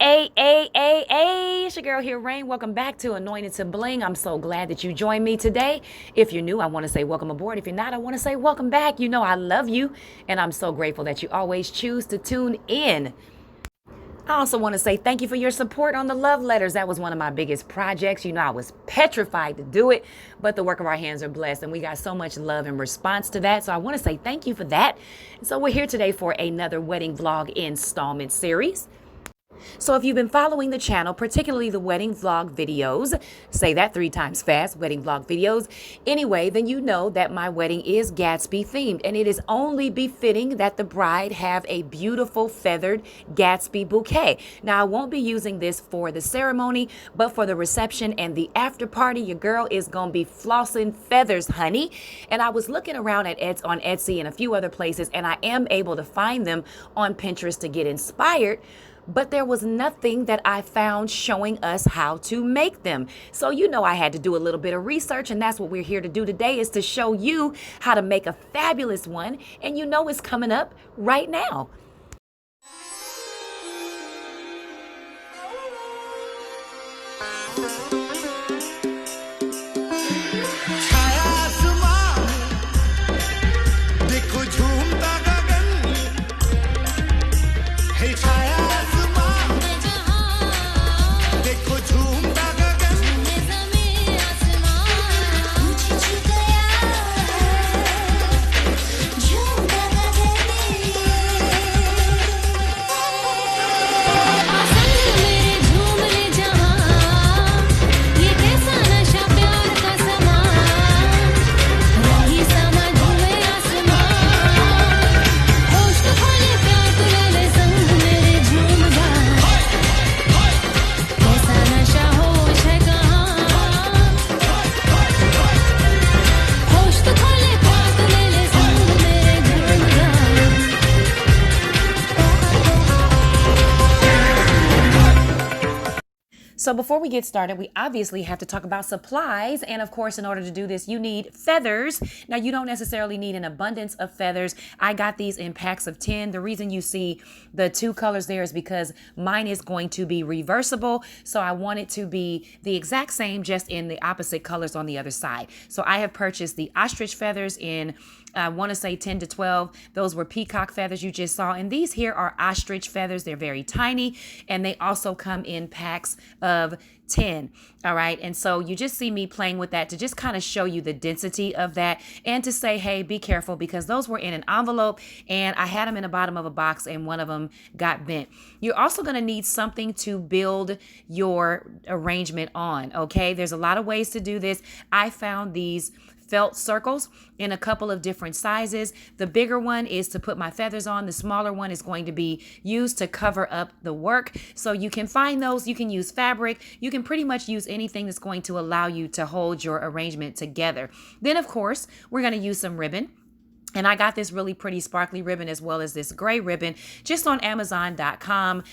It's your girl here, Rein. Welcome back to Anointed to Bling. I'm so glad that you joined me today. If you're new, I want to say welcome aboard. If you're not, I want to say welcome back. You know I love you, and I'm so grateful that you always choose to tune in. I also want to say thank you for your support on the love letters. That was one of my biggest projects. You know, I was petrified to do it, but the work of our hands are blessed, and we got so much love in response to that. So I want to say thank you for that. And so we're here today for another wedding vlog installment series. So if you've been following the channel, particularly the wedding vlog videos, say that 3 times fast, wedding vlog videos, anyway, then you know that my wedding is Gatsby themed, and it is only befitting that the bride have a beautiful feathered Gatsby bouquet. Now, I won't be using this for the ceremony, but for the reception and the after party, your girl is going to be flossing feathers, honey. And I was looking around on Etsy and a few other places, and I am able to find them on Pinterest to get inspired. But there was nothing that I found showing us how to make them. So you know I had to do a little bit of research, and that's what we're here to do today, is to show you how to make a fabulous one. And you know it's coming up right now. So before we get started, we obviously have to talk about supplies. And of course, in order to do this, you need feathers. Now, you don't necessarily need an abundance of feathers. I got these in packs of 10. The reason you see the 2 colors there is because mine is going to be reversible. So I want it to be the exact same, just in the opposite colors on the other side. So I have purchased the ostrich feathers in, I want to say 10 to 12. Those were peacock feathers you just saw. And these here are ostrich feathers. They're very tiny. And they also come in packs of 10. All right. And so you just see me playing with that to just kind of show you the density of that, and to say, hey, be careful, because those were in an envelope and I had them in the bottom of a box and one of them got bent. You're also going to need something to build your arrangement on. Okay. There's a lot of ways to do this. I found these felt circles in a couple of different sizes. The bigger one is to put my feathers on. The smaller one is going to be used to cover up the work. So you can find those. You can use fabric. You can pretty much use anything that's going to allow you to hold your arrangement together. Then, of course, we're going to use some ribbon. And I got this really pretty sparkly ribbon, as well as this gray ribbon, just on Amazon.com.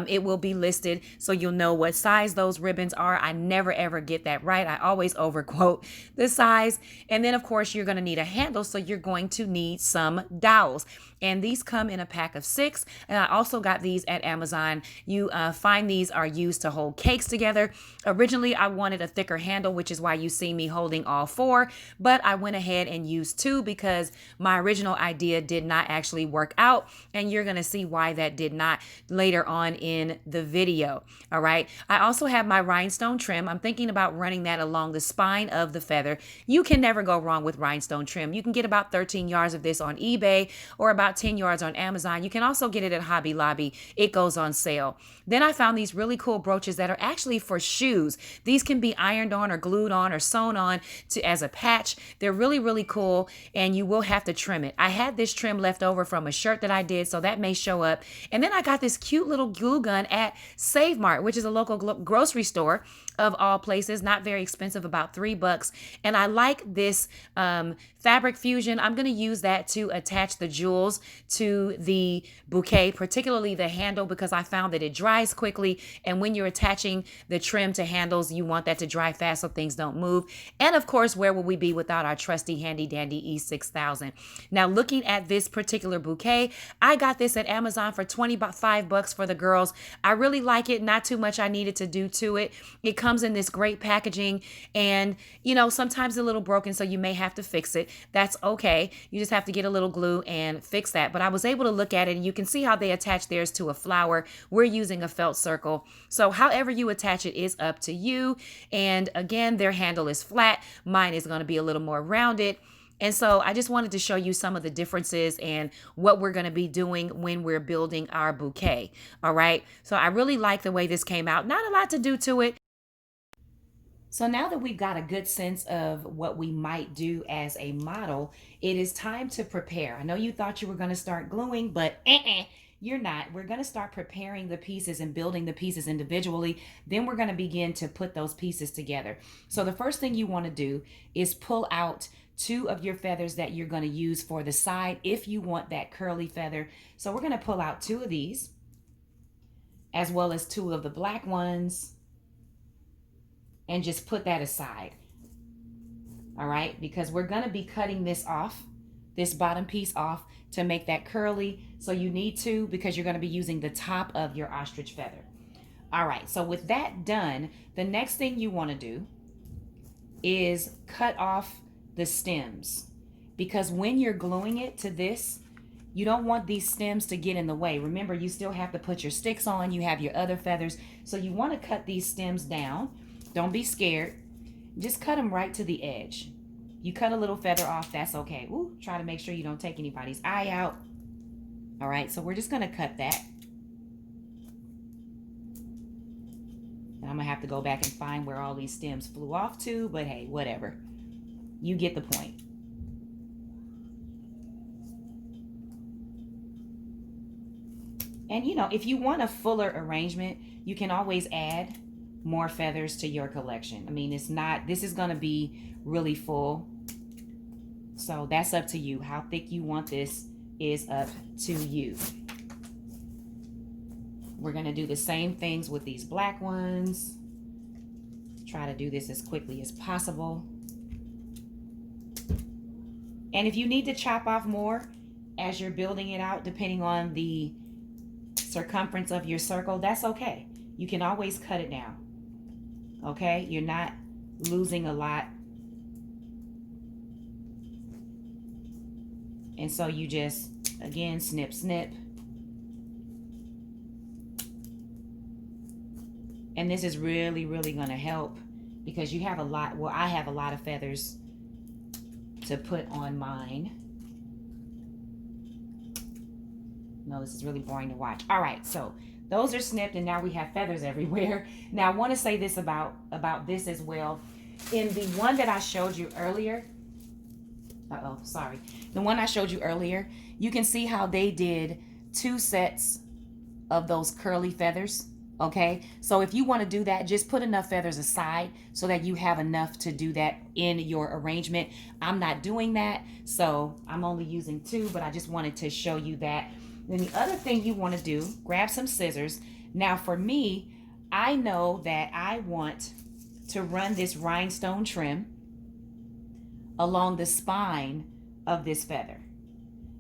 It will be listed, so you'll know what size those ribbons are. I never, ever get that right. I always overquote the size. And then, of course, you're going to need a handle, so you're going to need some dowels. And these come in a pack of 6. And I also got these at Amazon. You find these are used to hold cakes together. Originally, I wanted a thicker handle, which is why you see me holding all 4. But I went ahead and used 2 because my original idea did not actually work out. And you're going to see why that did not later on in the video. All right. I also have my rhinestone trim. I'm thinking about running that along the spine of the feather. You can never go wrong with rhinestone trim. You can get about 13 yards of this on eBay, or about 10 yards on Amazon. You can also get it at Hobby Lobby. It goes on sale. Then I found these really cool brooches that are actually for shoes. These can be ironed on or glued on or sewn on as a patch. They're really, really cool, and you will have to trim it. I had this trim left over from a shirt that I did, so that may show up. And then I got this cute little glue gun at Save Mart, which is a local grocery store of all places, not very expensive, about $3. And I like this fabric fusion. I'm going to use that to attach the jewels to the bouquet, particularly the handle, because I found that it dries quickly. And when you're attaching the trim to handles, you want that to dry fast so things don't move. And of course, where would we be without our trusty handy dandy E6000? Now, looking at this particular bouquet, I got this at Amazon for $25 for the girls. I really like it. Not too much I needed to do to it. It comes in this great packaging, and sometimes a little broken, so you may have to fix it. That's okay. You just have to get a little glue and fix that. But I was able to look at it, and you can see how they attach theirs to a flower. We're using a felt circle. So however you attach it is up to you. And again, their handle is flat. Mine is going to be a little more rounded. And so I just wanted to show you some of the differences and what we're going to be doing when we're building our bouquet. All right. So I really like the way this came out. Not a lot to do to it. So now that we've got a good sense of what we might do as a model, it is time to prepare. I know you thought you were going to start gluing, but you're not. We're going to start preparing the pieces and building the pieces individually. Then we're going to begin to put those pieces together. So the first thing you want to do is pull out 2 of your feathers that you're going to use for the side if you want that curly feather. So we're going to pull out 2 of these, as well as 2 of the black ones, and just put that aside. All right, because we're going to be cutting this off, this bottom piece off, to make that curly. So you need to, because you're going to be using the top of your ostrich feather. All right, so with that done, the next thing you want to do is cut off the stems, because when you're gluing it to this, you don't want these stems to get in the way. Remember, you still have to put your sticks on. You have your other feathers. So you want to cut these stems down. Don't be scared. Just cut them right to the edge. You cut a little feather off, that's okay. Ooh, try to make sure you don't take anybody's eye out. All right, so we're just going to cut that. And I'm going to have to go back and find where all these stems flew off to, but hey, whatever. You get the point. And if you want a fuller arrangement, you can always add more feathers to your collection. I mean, this is going to be really full. So that's up to you. How thick you want this is up to you. We're going to do the same things with these black ones. Try to do this as quickly as possible. And if you need to chop off more as you're building it out, depending on the circumference of your circle, that's okay. You can always cut it down. Okay? You're not losing a lot. And so you just, again, snip, snip. And this is really, really going to help because you have a lot, well, I have a lot of feathers to put on mine. No, this is really boring to watch. All right, so those are snipped and now we have feathers everywhere. Now I want to say this about this as well. In the one that I showed you earlier, the one I showed you earlier, you can see how they did 2 sets of those curly feathers. Okay, so if you want to do that, just put enough feathers aside so that you have enough to do that in your arrangement. I'm not doing that, so I'm only using 2, but I just wanted to show you that. Then the other thing you want to do, grab some scissors. Now for me, I know that I want to run this rhinestone trim along the spine of this feather.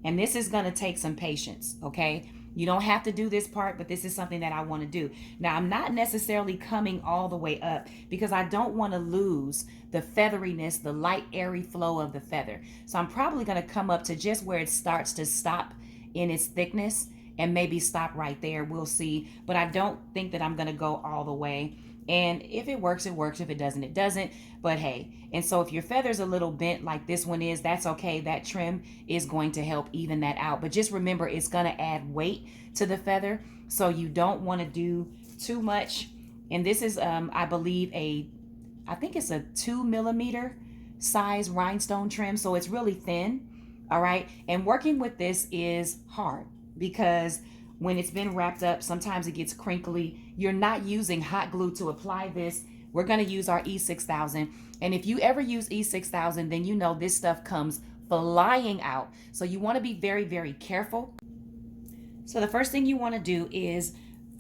And this is going to take some patience, okay? You don't have to do this part, but this is something that I want to do. Now, I'm not necessarily coming all the way up because I don't want to lose the featheriness, the light, airy flow of the feather. So I'm probably going to come up to just where it starts to stop in its thickness and maybe stop right there. We'll see. But I don't think that I'm going to go all the way. And if it works, it works. If it doesn't, it doesn't. But hey, and so if your feather's a little bent like this one is, that's okay. That trim is going to help even that out. But just remember, it's going to add weight to the feather. So you don't want to do too much. And this is, I believe, I think it's a 2mm size rhinestone trim. So it's really thin. All right. And working with this is hard because when it's been wrapped up, sometimes it gets crinkly. You're not using hot glue to apply this. We're going to use our E6000. And if you ever use E6000, then you know this stuff comes flying out. So you want to be very, very careful. So the first thing you want to do is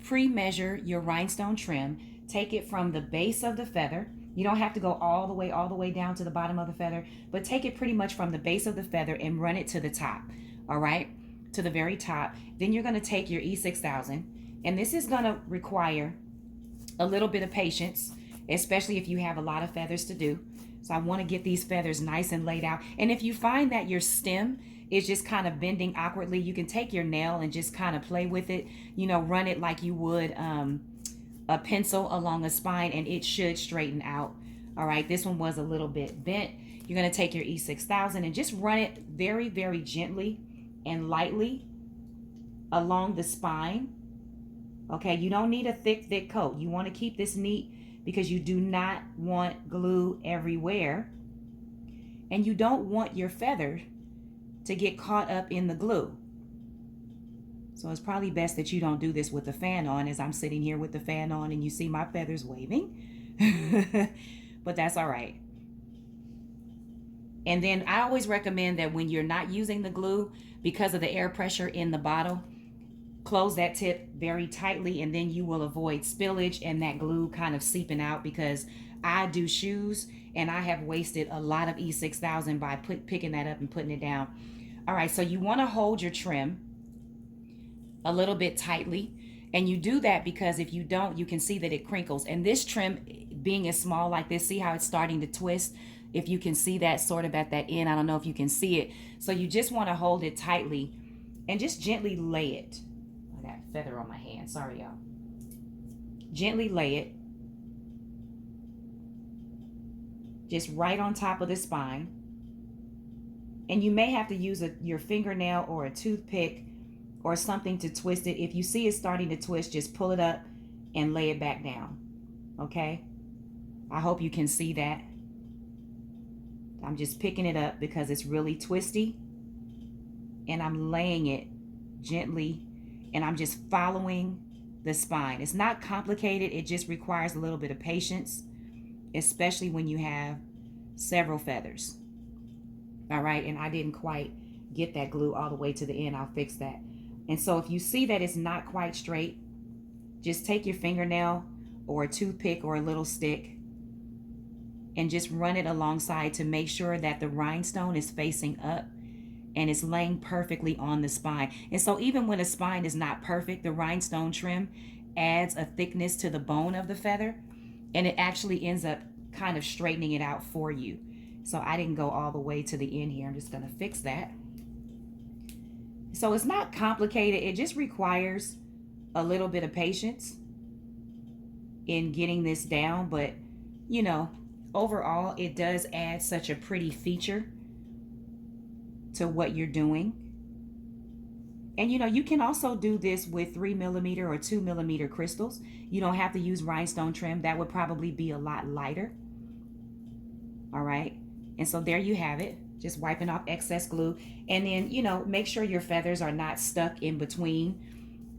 pre-measure your rhinestone trim. Take it from the base of the feather. You don't have to go all the way down to the bottom of the feather, but take it pretty much from the base of the feather and run it to the top, all right? To the very top. Then you're gonna take your E6000, and this is gonna require a little bit of patience, especially if you have a lot of feathers to do. So I wanna get these feathers nice and laid out. And if you find that your stem is just kind of bending awkwardly, you can take your nail and just kind of play with it, you know, run it like you would a pencil along a spine, and it should straighten out. All right, this one was a little bit bent. You're gonna take your E6000 and just run it very, very gently and lightly along the spine. Okay, you don't need a thick coat. You wanna keep this neat because you do not want glue everywhere. And you don't want your feather to get caught up in the glue. So it's probably best that you don't do this with the fan on, as I'm sitting here with the fan on and you see my feathers waving. But that's all right. And then I always recommend that when you're not using the glue, because of the air pressure in the bottle, close that tip very tightly, and then you will avoid spillage and that glue kind of seeping out, because I do shoes and I have wasted a lot of E6000 by picking that up and putting it down. All right, so you want to hold your trim a little bit tightly, and you do that because if you don't, you can see that it crinkles. And this trim, being as small like this, see how it's starting to twist? If you can see that sort of at that end, I don't know if you can see it. So you just want to hold it tightly and just gently lay it. I got feather on my hand, sorry y'all. Gently lay it just right on top of the spine. And you may have to use your fingernail or a toothpick or something to twist it. If you see it starting to twist, just pull it up and lay it back down. Okay? I hope you can see that. I'm just picking it up because it's really twisty, and I'm laying it gently, and I'm just following the spine. It's not complicated. It just requires a little bit of patience, especially when you have several feathers. All right, and I didn't quite get that glue all the way to the end. I'll fix that. And so if you see that it's not quite straight, just take your fingernail or a toothpick or a little stick and just run it alongside to make sure that the rhinestone is facing up and it's laying perfectly on the spine. And so even when a spine is not perfect, the rhinestone trim adds a thickness to the bone of the feather, and it actually ends up kind of straightening it out for you. So I didn't go all the way to the end here. I'm just gonna fix that. So it's not complicated. It just requires a little bit of patience in getting this down, but you know, overall it does add such a pretty feature to what you're doing. And you know, you can also do this with 3mm or 2mm crystals. You don't have to use rhinestone trim. That would probably be a lot lighter. All right, and so there you have it. Just wiping off excess glue. And then, you know, make sure your feathers are not stuck in between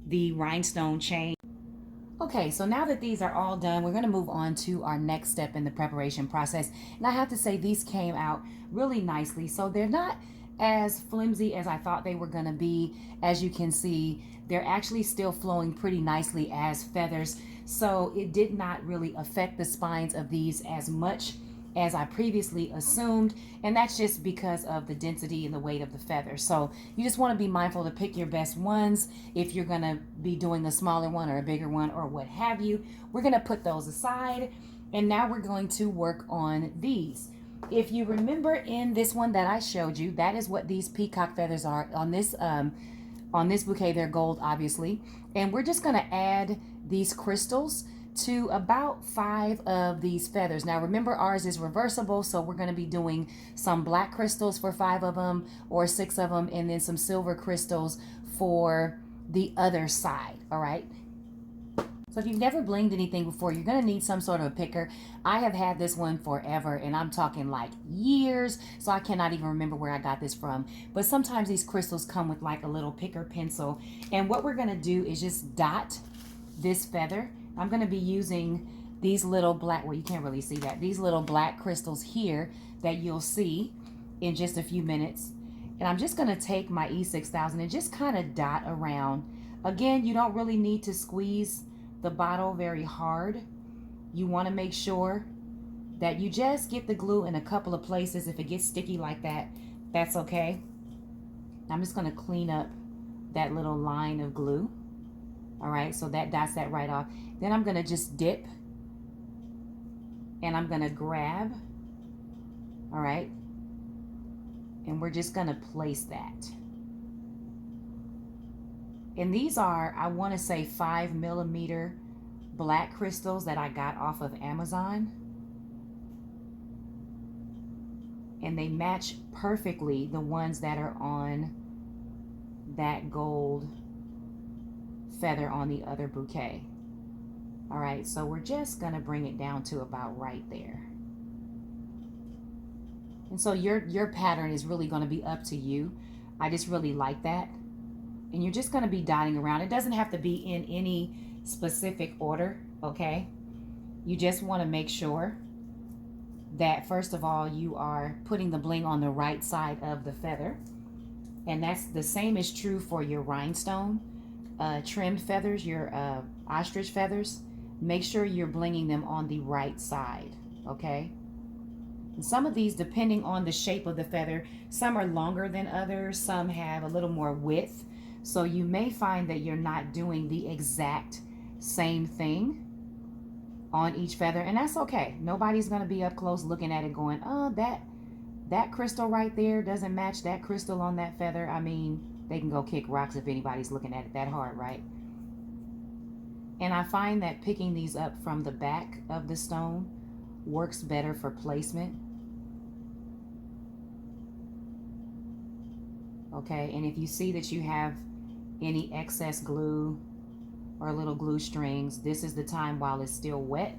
the rhinestone chain. Okay, so now that these are all done, we're gonna move on to our next step in the preparation process. And I have to say, these came out really nicely. So they're not as flimsy as I thought they were gonna be. As you can see, they're actually still flowing pretty nicely as feathers. So it did not really affect the spines of these as much as I previously assumed, and that's just because of the density and the weight of the feather. So you just want to be mindful to pick your best ones if you're going to be doing a smaller one or a bigger one or what have you. We're going to put those aside, and now we're going to work on these. If you remember in this one that I showed you, that is what these peacock feathers are. On this bouquet, they're gold, obviously, and we're just going to add these crystals to about 5 of these feathers. Now remember, ours is reversible, so we're going to be doing some black crystals for 5 of them or 6 of them, and then some silver crystals for the other side. All right, so if you've never blinged anything before, you're going to need some sort of a picker. I have had this one forever, and I'm talking like years, so I cannot even remember where I got this from. But sometimes these crystals come with like a little picker pencil, and what we're going to do is just dot this feather. I'm going to be using these little black, well, you can't really see that, these little black crystals here that you'll see in just a few minutes. And I'm just going to take my E6000 and just kind of dot around. Again, you don't really need to squeeze the bottle very hard. You want to make sure that you just get the glue in a couple of places. If it gets sticky like that, that's okay. I'm just going to clean up that little line of glue. All right, so that's that right off. Then I'm going to just dip, and I'm going to grab. All right, and we're just going to place that. And these are, I want to say, 5mm black crystals that I got off of Amazon. And they match perfectly the ones that are on that gold feather on the other bouquet. All right, so we're just gonna bring it down to about right there. And so your pattern is really gonna be up to you. I just really like that. And you're just gonna be dotting around. It doesn't have to be in any specific order, okay? You just wanna make sure that first of all, you are putting the bling on the right side of the feather. And that's the same is true for your rhinestone trimmed feathers, your ostrich feathers. Make sure you're blinging them on the right side, okay? And some of these, depending on the shape of the feather, some are longer than others, some have a little more width. So you may find that you're not doing the exact same thing on each feather, and that's okay. Nobody's going to be up close looking at it going, oh, that crystal right there doesn't match that crystal on that feather. I mean, they can go kick rocks if anybody's looking at it that hard, right? And I find that picking these up from the back of the stone works better for placement. Okay, and if you see that you have any excess glue or little glue strings, this is the time while it's still wet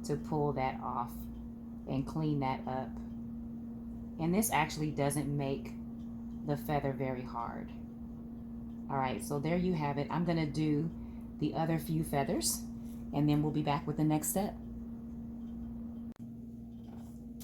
to pull that off and clean that up. And this actually doesn't make the feather very hard. All right, so there you have it. I'm gonna do the other few feathers and then we'll be back with the next step.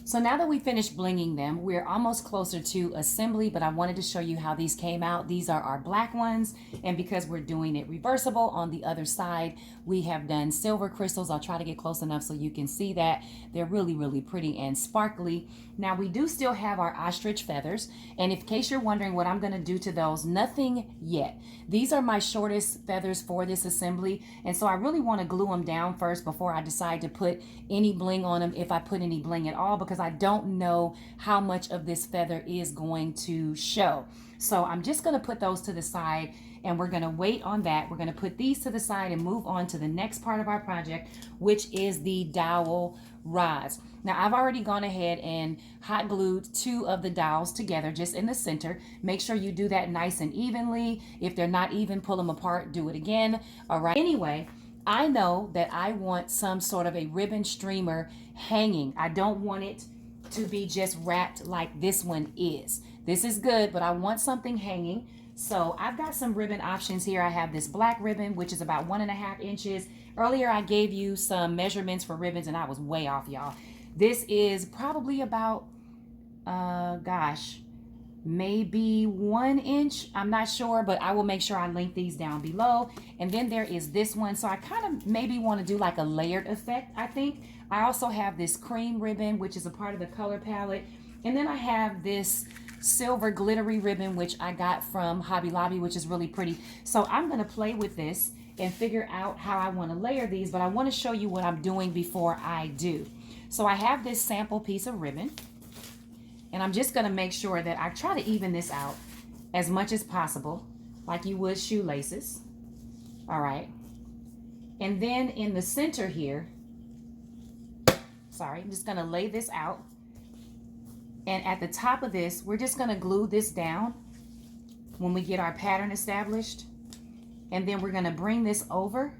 So now that we finished blinging them, we're almost closer to assembly, but I wanted to show you how these came out. These are our black ones, and because we're doing it reversible on the other side, we have done silver crystals. I'll try to get close enough so you can see that. They're really, really pretty and sparkly. Now we do still have our ostrich feathers, and in case you're wondering what I'm gonna do to those, nothing yet. These are my shortest feathers for this assembly, and so I really wanna glue them down first before I decide to put any bling on them, if I put any bling at all, because I don't know how much of this feather is going to show. So I'm just going to put those to the side and we're going to wait on that. We're going to put these to the side and move on to the next part of our project, which is the dowel rods. Now I've already gone ahead and hot glued 2 of the dowels together just in the center. Make sure you do that nice and evenly. If they're not even, pull them apart, do it again. All right. Anyway, I know that I want some sort of a ribbon streamer hanging. I don't want it to be just wrapped like this one is. This is good, but I want something hanging. So I've got some ribbon options here. I have this black ribbon, which is about 1.5 inches. Earlier I gave you some measurements for ribbons and I was way off, y'all. This is probably about, maybe 1 inch. I'm not sure, but I will make sure I link these down below. And then there is this one. So I kind of maybe want to do like a layered effect, I think. I also have this cream ribbon, which is a part of the color palette. And then I have this silver glittery ribbon, which I got from Hobby Lobby, which is really pretty. So I'm going to play with this and figure out how I want to layer these, but I want to show you what I'm doing before I do. So I have this sample piece of ribbon, and I'm just going to make sure that I try to even this out as much as possible, like you would shoelaces. All right. And then in the center here, I'm just going to lay this out. And at the top of this, we're just going to glue this down when we get our pattern established. And then we're going to bring this over,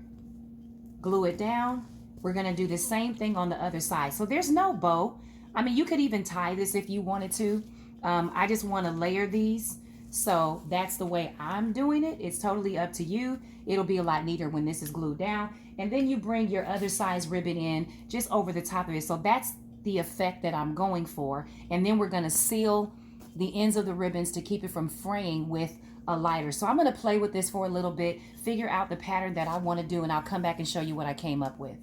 glue it down. We're going to do the same thing on the other side. So there's no bow. I mean, you could even tie this if you wanted to. I just want to layer these. So that's the way I'm doing it. It's totally up to you. It'll be a lot neater when this is glued down. And then you bring your other size ribbon in just over the top of it. So that's the effect that I'm going for. And then we're going to seal the ends of the ribbons to keep it from fraying with a lighter. So I'm going to play with this for a little bit, figure out the pattern that I want to do, and I'll come back and show you what I came up with.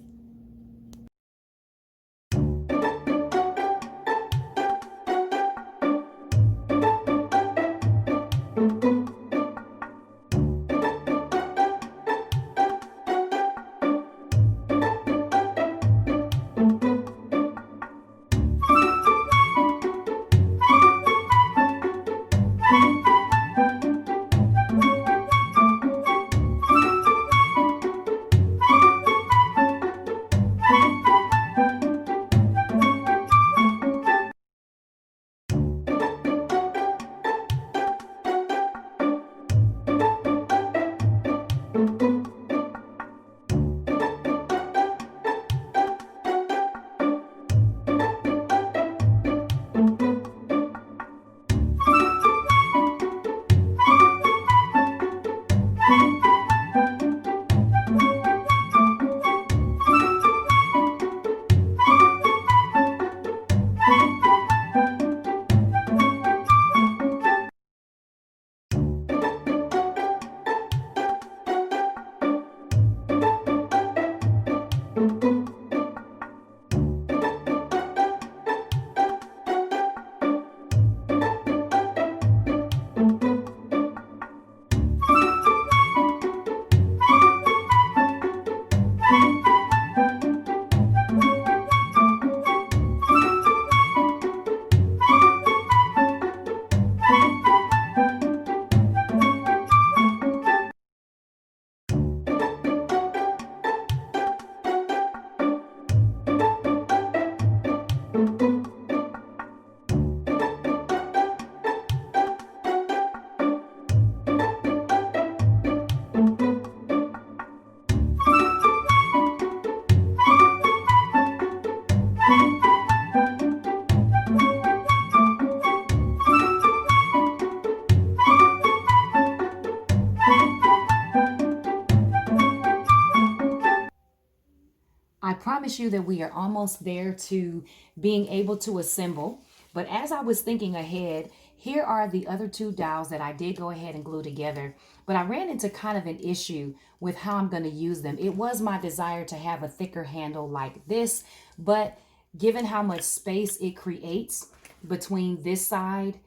I promise you that we are almost there to being able to assemble. But as I was thinking ahead, here are the other two dowels that I did go ahead and glue together. But I ran into kind of an issue with how I'm going to use them. It was my desire to have a thicker handle like this, but given how much space it creates between this side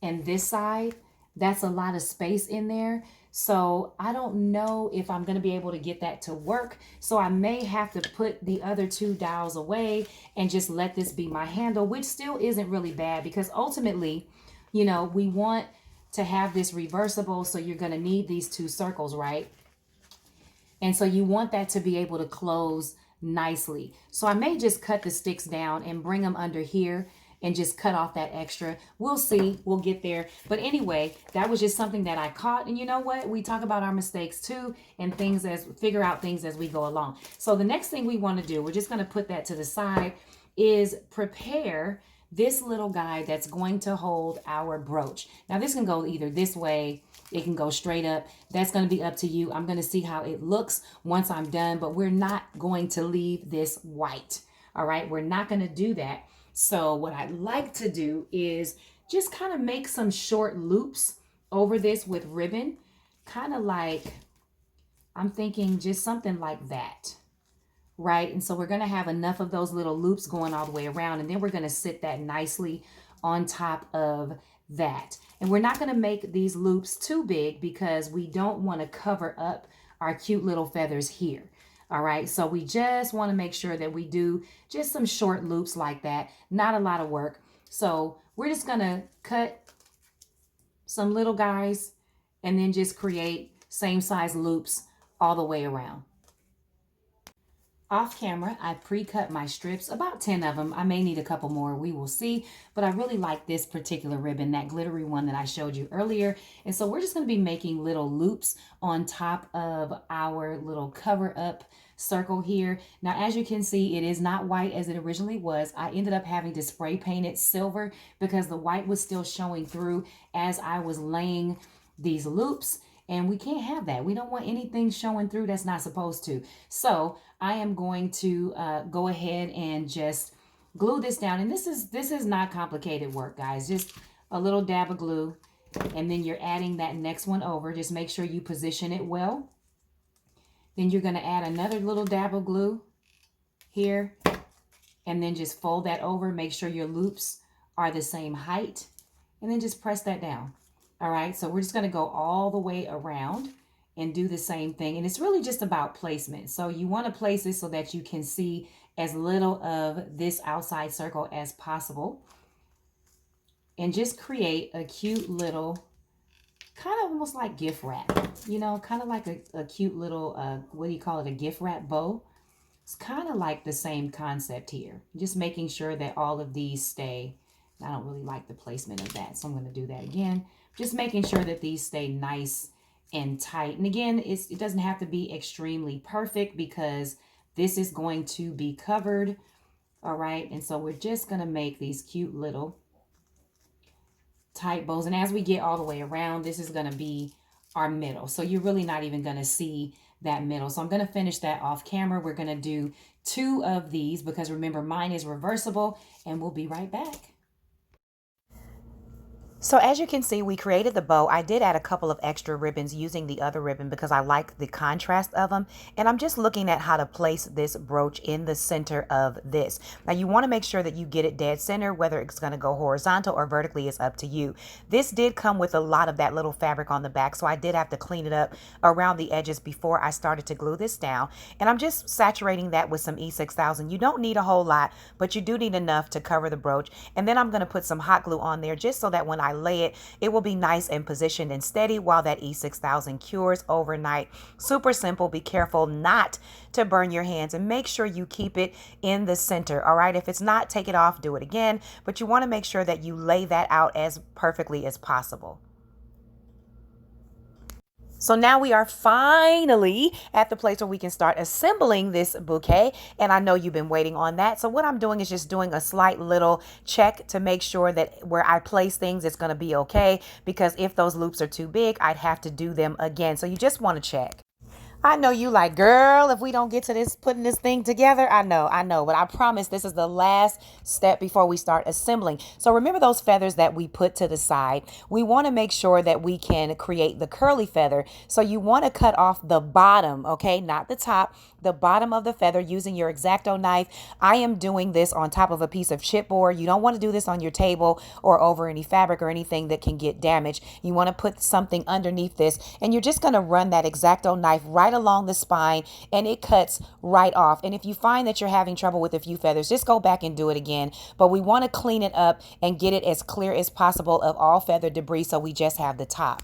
and this side, that's a lot of space in there. So I don't know if I'm going to be able to get that to work. So I may have to put the other two dowels away and just let this be my handle, which still isn't really bad because ultimately, you know, we want to have this reversible. So you're going to need these two circles, right? And so you want that to be able to close nicely. So I may just cut the sticks down and bring them under here and just cut off that extra. We'll see. We'll get there. But anyway, that was just something that I caught. And you know what? We talk about our mistakes too and things as figure out things as we go along. So the next thing we want to do, we're just going to put that to the side, is prepare this little guy that's going to hold our brooch. Now this can go either this way, it can go straight up. That's going to be up to you. I'm going to see how it looks once I'm done, but we're not going to leave this white. All right, we're not going to do that. So what I'd like to do is just kind of make some short loops over this with ribbon, kind of like, I'm thinking just something like that, right? And so we're going to have enough of those little loops going all the way around, and then we're going to sit that nicely on top of that. And we're not going to make these loops too big because we don't want to cover up our cute little feathers here. All right, so we just want to make sure that we do just some short loops like that, not a lot of work. So we're just going to cut some little guys and then just create same size loops all the way around. Off camera, I pre-cut my strips, about 10 of them. I may need a couple more, we will see. But I really like this particular ribbon, that glittery one that I showed you earlier. And so we're just going to be making little loops on top of our little cover up circle here. Now, as you can see, it is not white as it originally was. I ended up having to spray paint it silver because the white was still showing through as I was laying these loops. And we can't have that. We don't want anything showing through that's not supposed to. So I am going to go ahead and just glue this down. And this is not complicated work, guys. Just a little dab of glue. And then you're adding that next one over. Just make sure you position it well. Then you're going to add another little dab of glue here. And then just fold that over. Make sure your loops are the same height. And then just press that down. All right, so we're just going to go all the way around and do the same thing. And it's really just about placement. So you want to place it so that you can see as little of this outside circle as possible. And just create a cute little, kind of almost like gift wrap, you know, kind of like a cute little, what do you call it, a gift wrap bow. It's kind of like the same concept here. Just making sure that all of these stay. I don't really like the placement of that, so I'm going to do that again. Just making sure that these stay nice and tight. And again, it doesn't have to be extremely perfect because this is going to be covered. All right, and so we're just going to make these cute little tight bows. And as we get all the way around, this is going to be our middle. So you're really not even going to see that middle. So I'm going to finish that off camera. We're going to do 2 of these because remember, mine is reversible, and we'll be right back. So as you can see, we created the bow. I did add a couple of extra ribbons using the other ribbon because I like the contrast of them. And I'm just looking at how to place this brooch in the center of this. Now you want to make sure that you get it dead center, whether it's going to go horizontal or vertically is up to you. This did come with a lot of that little fabric on the back, so I did have to clean it up around the edges before I started to glue this down. And I'm just saturating that with some E6000. You don't need a whole lot, but you do need enough to cover the brooch. And then I'm going to put some hot glue on there just so that when I lay it, it will be nice and positioned and steady while that E6000 cures overnight. Super simple. Be careful not to burn your hands and make sure you keep it in the center. All right. If it's not, take it off, do it again, but you want to make sure that you lay that out as perfectly as possible. So now we are finally at the place where we can start assembling this bouquet. And I know you've been waiting on that. So what I'm doing is just doing a slight little check to make sure that where I place things, it's going to be okay. Because if those loops are too big, I'd have to do them again. So you just want to check. I know you like, girl, if we don't get to this, putting this thing together, I know, but I promise this is the last step before we start assembling. So remember those feathers that we put to the side. We want to make sure that we can create the curly feather. So you want to cut off the bottom, okay, not the top, the bottom of the feather using your X-Acto knife. I am doing this on top of a piece of chipboard. You don't want to do this on your table or over any fabric or anything that can get damaged. You want to put something underneath this, and you're just going to run that X-Acto knife right along the spine, and it cuts right off. And if you find that you're having trouble with a few feathers, just go back and do it again. But we want to clean it up and get it as clear as possible of all feather debris, so we just have the top.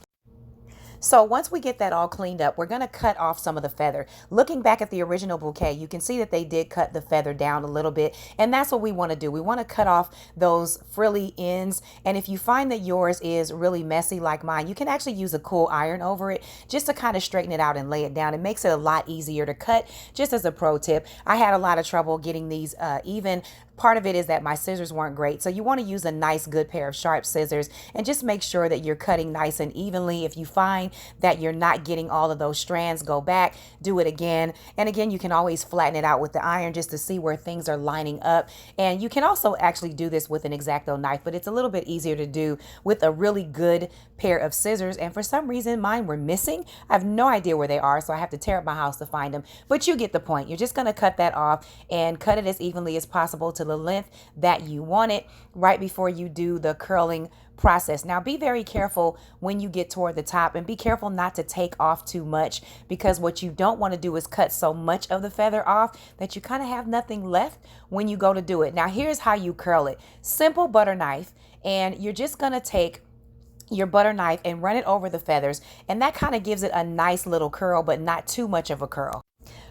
So once we get that all cleaned up, we're going to cut off some of the feather. Looking back at the original bouquet, you can see that they did cut the feather down a little bit, and that's what we want to do. We want to cut off those frilly ends, and if you find that yours is really messy like mine, you can actually use a cool iron over it just to kind of straighten it out and lay it down. It makes it a lot easier to cut. Just as a pro tip, I had a lot of trouble getting these even. Part of it is that my scissors weren't great. So you want to use a nice, good pair of sharp scissors and just make sure that you're cutting nice and evenly. If you find that you're not getting all of those strands, go back, do it again. And again, you can always flatten it out with the iron just to see where things are lining up. And you can also actually do this with an X-Acto knife, but it's a little bit easier to do with a really good pair of scissors. And for some reason, mine were missing. I have no idea where they are, so I have to tear up my house to find them. But you get the point. You're just going to cut that off and cut it as evenly as possible to the length that you want it right before you do the curling process. Now be very careful when you get toward the top, and be careful not to take off too much, because what you don't want to do is cut so much of the feather off that you kind of have nothing left when you go to do it. Now here's how you curl it. Simple butter knife, and you're just going to take your butter knife and run it over the feathers, and that kind of gives it a nice little curl, but not too much of a curl.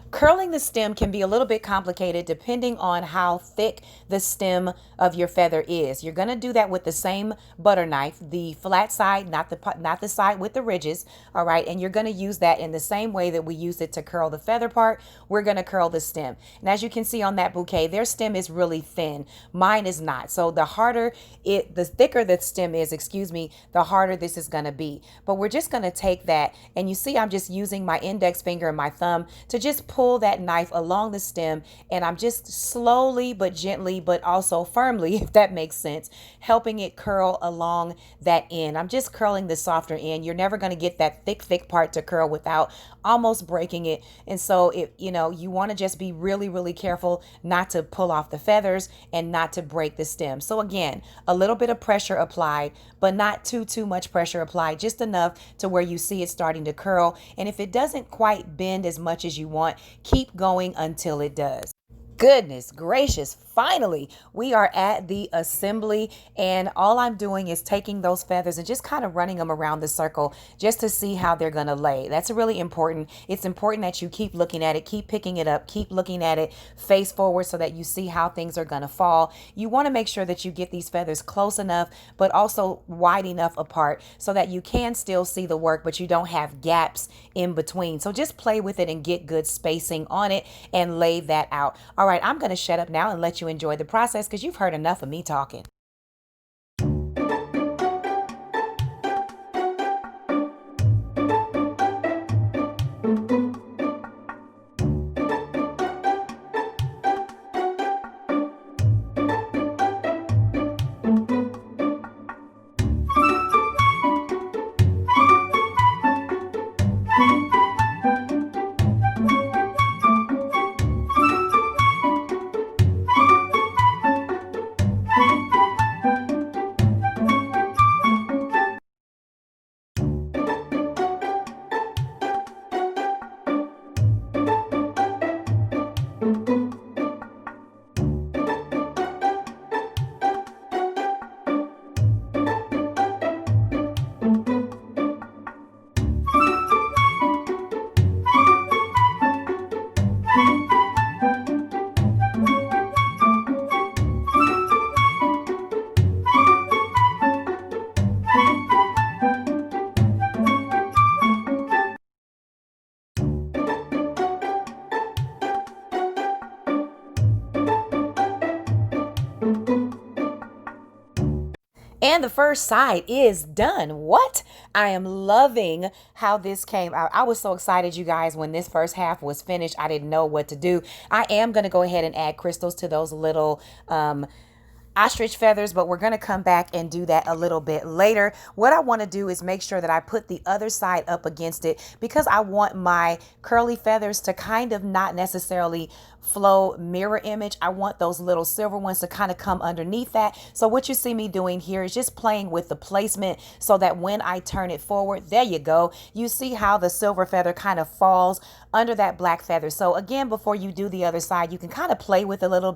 Curling the stem can be a little bit complicated depending on how thick the stem of your feather is. You're going to do that with the same butter knife, the flat side, not the side with the ridges, all right? And you're going to use that in the same way that we used it to curl the feather part. We're going to curl the stem. And as you can see on that bouquet, their stem is really thin. Mine is not. So the thicker the stem is, the harder this is going to be. But we're just going to take that, and you see I'm just using my index finger and my thumb to just pull that knife along the stem, and I'm just slowly but gently, but also firmly, if that makes sense, helping it curl along that end. I'm just curling the softer end. You're never going to get that thick part to curl without almost breaking it. And so you want to just be really, really careful not to pull off the feathers and not to break the stem. So again, a little bit of pressure applied, but not too much pressure applied, just enough to where you see it starting to curl. And if it doesn't quite bend as much as you want, keep going until it does. Goodness gracious, finally, we are at the assembly, and all I'm doing is taking those feathers and just kind of running them around the circle just to see how they're going to lay. That's really important. It's important that you keep looking at it, keep picking it up, keep looking at it face forward so that you see how things are going to fall. You want to make sure that you get these feathers close enough, but also wide enough apart so that you can still see the work, but you don't have gaps in between. So just play with it and get good spacing on it and lay that out. All right, I'm going to shut up now and let you enjoy the process, because you've heard enough of me talking. And the first side is done. What? I am loving how this came out. I was so excited, you guys, when this first half was finished. I didn't know what to do. I am going to go ahead and add crystals to those little ostrich feathers, but we're going to come back and do that a little bit later. What I want to do is make sure that I put the other side up against it, because I want my curly feathers to kind of not necessarily flow mirror image. I want those little silver ones to kind of come underneath that. So what you see me doing here is just playing with the placement so that when I turn it forward, there you go. You see how the silver feather kind of falls under that black feather. So again, before you do the other side, you can kind of play with a little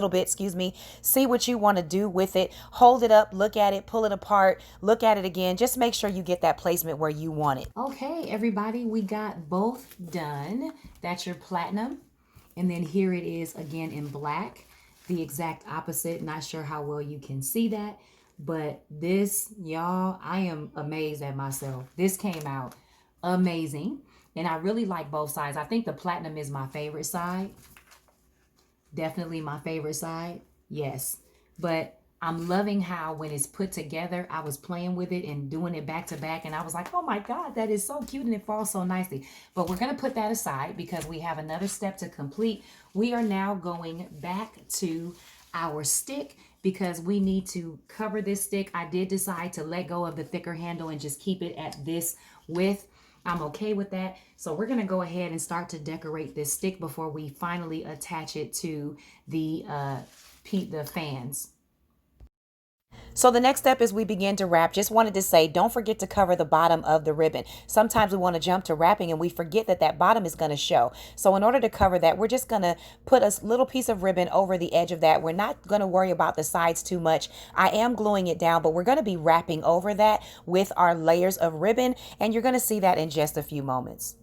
bit, excuse me, see what you want to do with it, hold it up, look at it, pull it apart, look at it again. Just make sure you get that placement where you want it. Okay, everybody, we got both done. That's your platinum. And then here it is again in black, the exact opposite. Not sure how well you can see that, but this, y'all, I am amazed at myself. This came out amazing. And I really like both sides. I think the platinum is my favorite side. Definitely my favorite side. Yes. But I'm loving how when it's put together, I was playing with it and doing it back to back. And I was like, oh my God, that is so cute and it falls so nicely. But we're going to put that aside because we have another step to complete. We are now going back to our stick because we need to cover this stick. I did decide to let go of the thicker handle and just keep it at this width. I'm okay with that. So we're going to go ahead and start to decorate this stick before we finally attach it to the fans. So the next step is we begin to wrap. Just wanted to say, don't forget to cover the bottom of the ribbon. Sometimes we want to jump to wrapping and we forget that that bottom is going to show. So in order to cover that, we're just going to put a little piece of ribbon over the edge of that. We're not going to worry about the sides too much. I am gluing it down, but we're going to be wrapping over that with our layers of ribbon. And you're going to see that in just a few moments.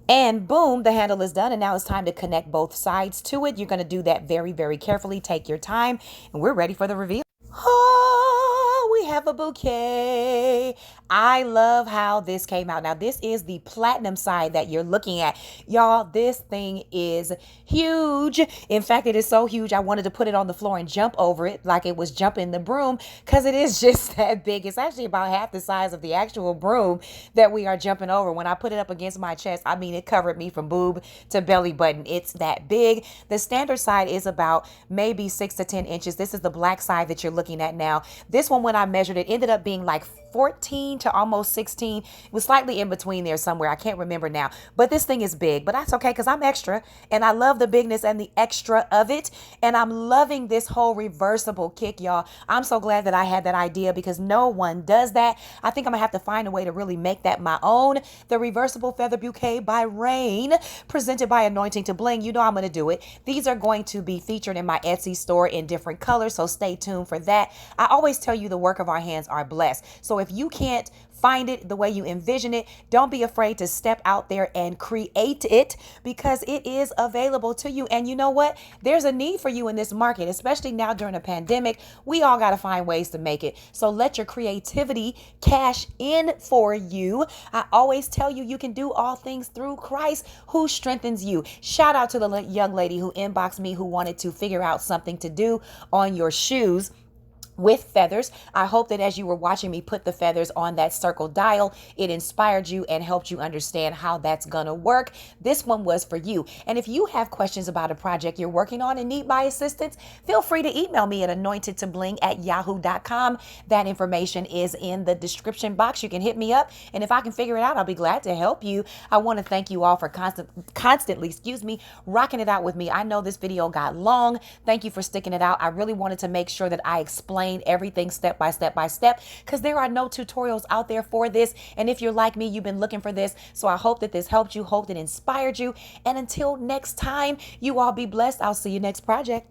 And boom, the handle is done. And now it's time to connect both sides to it. You're going to do that very, very carefully. Take your time. And we're ready for the reveal. Oh, we have a bouquet. I love how this came out. Now, this is the platinum side that you're looking at. Y'all, this thing is huge. In fact, it is so huge, I wanted to put it on the floor and jump over it like it was jumping the broom because it is just that big. It's actually about half the size of the actual broom that we are jumping over. When I put it up against my chest, I mean, it covered me from boob to belly button. It's that big. The standard side is about maybe 6 to 10 inches. This is the black side that you're looking at now. This one, when I measured it, ended up being like 14 to almost 16. It was slightly in between there somewhere. I can't remember now. But this thing is big. But that's okay because I'm extra. And I love the bigness and the extra of it. And I'm loving this whole reversible kick, y'all. I'm so glad that I had that idea because no one does that. I think I'm going to have to find a way to really make that my own. The Reversible Feather Bouquet by Rein, presented by Anointing to Bling. You know I'm going to do it. These are going to be featured in my Etsy store in different colors. So stay tuned for that. I always tell you the work of our hands are blessed. So if you can't find it the way you envision it, don't be afraid to step out there and create it because it is available to you. And you know what? There's a need for you in this market, especially now during a pandemic. We all got to find ways to make it. So let your creativity cash in for you. I always tell you, you can do all things through Christ who strengthens you. Shout out to the young lady who inboxed me who wanted to figure out something to do on your shoes. with feathers. I hope that as you were watching me put the feathers on that circle dial, it inspired you and helped you understand how that's gonna work. This one was for you. And if you have questions about a project you're working on and need my assistance, feel free to email me at anointedtobling@yahoo.com. That information is in the description box. You can hit me up, and if I can figure it out, I'll be glad to help you. I want to thank you all for constantly, rocking it out with me. I know this video got long. Thank you for sticking it out. I really wanted to make sure that I explained everything step by step because there are no tutorials out there for this. And if you're like me, you've been looking for this. So I hope that this helped you, hope that inspired you. And until next time, you all be blessed. I'll see you next project.